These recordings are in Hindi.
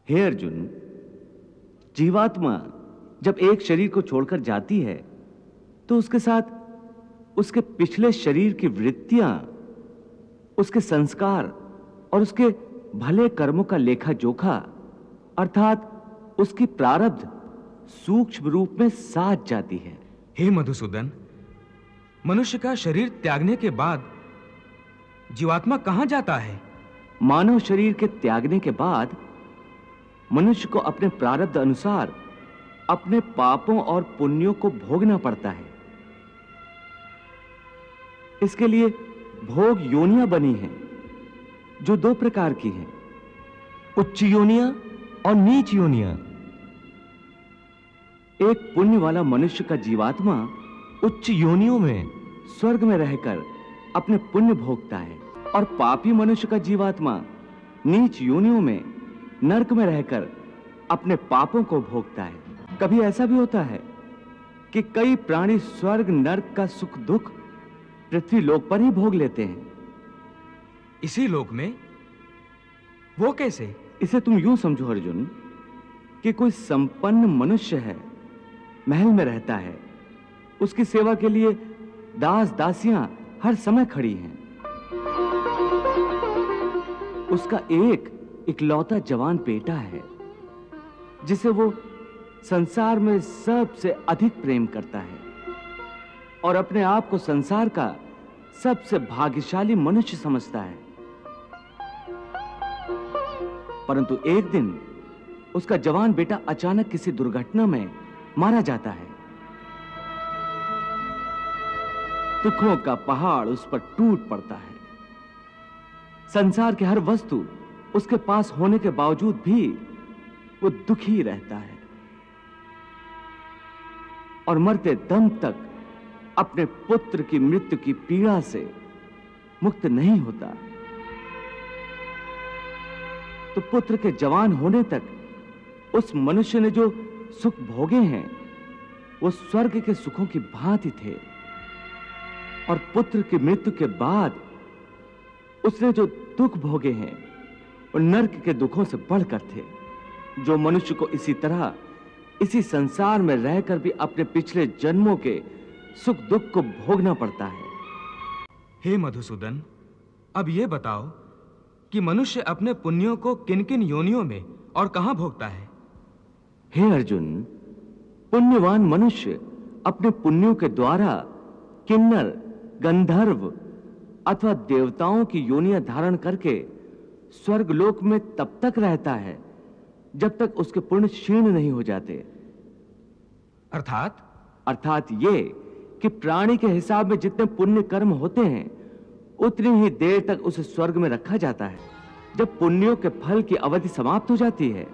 हे अर्जुन, जीवात्मा जब एक शरीर को छोड़कर जाती है तो उसके साथ उसके पिछले शरीर की वृत्तियां, उसके संस्कार और उसके भले कर्मों का लेखा जोखा अर्थात उसकी प्रारब्ध सूक्ष्म रूप में साथ जाती है। हे मधुसूदन, मनुष्य का शरीर त्यागने के बाद जीवात्मा कहां जाता है? मानव शरीर के त्यागने के बाद मनुष्य को अपने प्रारब्ध अनुसार अपने पापों और पुण्यों को भोगना पड़ता है। इसके लिए भोग योनियां बनी हैं, जो दो प्रकार की हैं, उच्च योनियां और नीच योनियां। एक पुण्य वाला मनुष्य का जीवात्मा उच्च योनियों में स्वर्ग में रहकर अपने पुण्य भोगता है और पापी मनुष्य का जीवात्मा नीच योनियों में नरक में रहकर अपने पापों को भोगता है। कभी ऐसा भी होता है कि कई प्राणी स्वर्ग नरक का सुख दुख पृथ्वी लोक पर ही भोग लेते हैं। इसी लोक में? वो कैसे? इसे तुम यूं समझो अर्जुन कि कोई संपन्न मनुष्य है, महल में रहता है, उसकी सेवा के लिए दास दासियां हर समय खड़ी हैं। उसका एक इकलौता जवान बेटा है जिसे वो संसार में सबसे अधिक प्रेम करता है और अपने आप को संसार का सबसे भाग्यशाली मनुष्य समझता है। परंतु एक दिन उसका जवान बेटा अचानक किसी दुर्घटना में मारा जाता है। दुखों का पहाड़ उस पर टूट पड़ता है। संसार की हर वस्तु उसके पास होने के बावजूद भी वो दुखी रहता है और मरते दम तक अपने पुत्र की मृत्यु की पीड़ा से मुक्त नहीं होता। तो पुत्र के जवान होने तक उस मनुष्य ने जो सुख भोगे हैं वो स्वर्ग के सुखों की भांति थे और पुत्र की मृत्यु के बाद उसने जो दुख भोगे हैं वो नरक के दुखों से बढ़कर थे, जो मनुष्य को इसी तरह इसी संसार में रहकर भी अपने पिछले जन्मों के सुख दुख को भोगना पड़ता है। हे मधुसूदन, अब यह बताओ कि मनुष्य अपने पुण्यों को किन-किन योनियों में और कहां भोगता है? हे अर्जुन, पुण्यवान मनुष्य अपने पुण्यों के द्वारा किन्नर, गंधर्व अथवा देवताओं की योनियां धारण करके स्वर्गलोक में तब तक रहता है जब तक उसके पुण्य क्षीण नहीं हो जाते। अर्थात ये कि प्राणी के हिसाब में जितने पुण्य कर्म होते हैं उतनी ही देर तक उसे स्वर्ग में रखा जाता है। जब पुण्यों के फल की अवधि समाप्त हो जाती है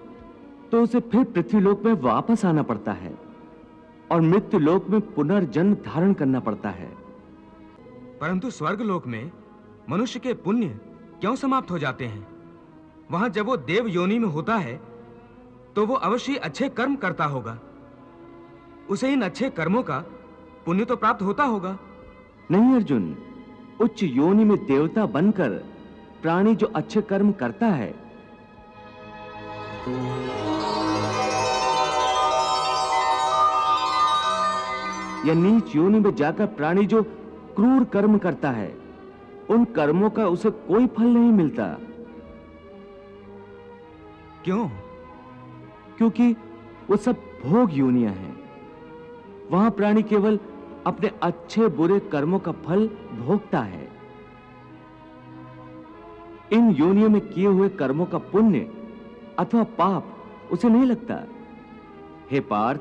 तो उसे फिर पृथ्वीलोक में वापस आना पड़ता है और मृत्यु लोक में पुनर्जन्म धारण करना पड़ता है। परंतु स्वर्गलोक में मनुष्य के पुण्य क्यों समाप्त हो जाते हैं? वहां जब वो देव योनि में होता है तो वो अवश्य अच्छे कर्म करता होगा, उसे इन अच्छे कर्मों का पुण्य तो प्राप्त होता होगा। नहीं अर्जुन, उच्च योनि में देवता बनकर प्राणी जो अच्छे कर्म करता है या नीच योनि में जाकर प्राणी जो क्रूर कर्म करता है, उन कर्मों का उसे कोई फल नहीं मिलता। क्यों? क्योंकि वो सब भोग योनियां हैं। वहां प्राणी केवल अपने अच्छे बुरे कर्मों का फल भोगता है। इन योनियों में किए हुए कर्मों का पुण्य अथवा पाप उसे नहीं लगता। हे पार्थ,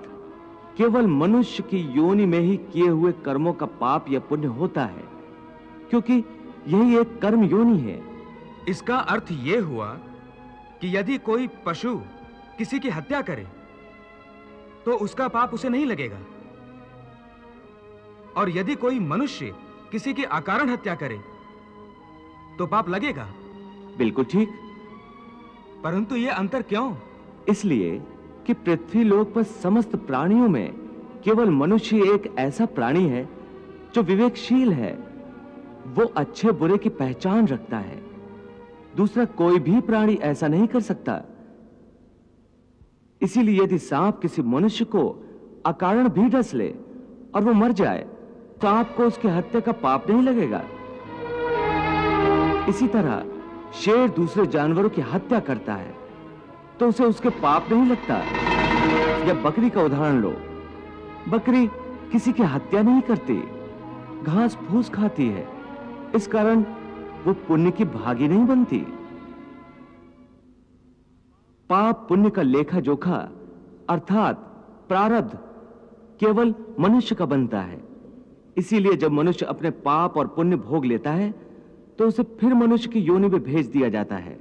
केवल मनुष्य की योनि में ही किए हुए कर्मों का पाप या पुण्य होता है, क्योंकि यही एक कर्म योनि है। इसका अर्थ यह हुआ कि यदि कोई पशु किसी की हत्या करे तो उसका पाप उसे नहीं लगेगा, और यदि कोई मनुष्य किसी की अकारण हत्या करे तो पाप लगेगा। बिल्कुल ठीक। परंतु यह अंतर क्यों? इसलिए कि पृथ्वी लोक पर समस्त प्राणियों में केवल मनुष्य एक ऐसा प्राणी है जो विवेकशील है। वो अच्छे बुरे की पहचान रखता है। दूसरा कोई भी प्राणी ऐसा नहीं कर सकता। इसीलिए यदि सांप किसी मनुष्य को अकारण भी डस ले और वो मर जाए तो आपको उसकी हत्या का पाप नहीं लगेगा। इसी तरह शेर दूसरे जानवरों की हत्या करता है तो उसे उसके पाप नहीं लगता। या बकरी का उदाहरण लो, बकरी किसी की हत्या नहीं करती, घास फूस खाती है, इस कारण वो पुण्य की भागी नहीं बनती। पाप पुण्य का लेखा जोखा अर्थात प्रारब्ध केवल मनुष्य का बनता है। इसीलिए जब मनुष्य अपने पाप और पुण्य भोग लेता है तो उसे फिर मनुष्य की योनि में भेज दिया जाता है।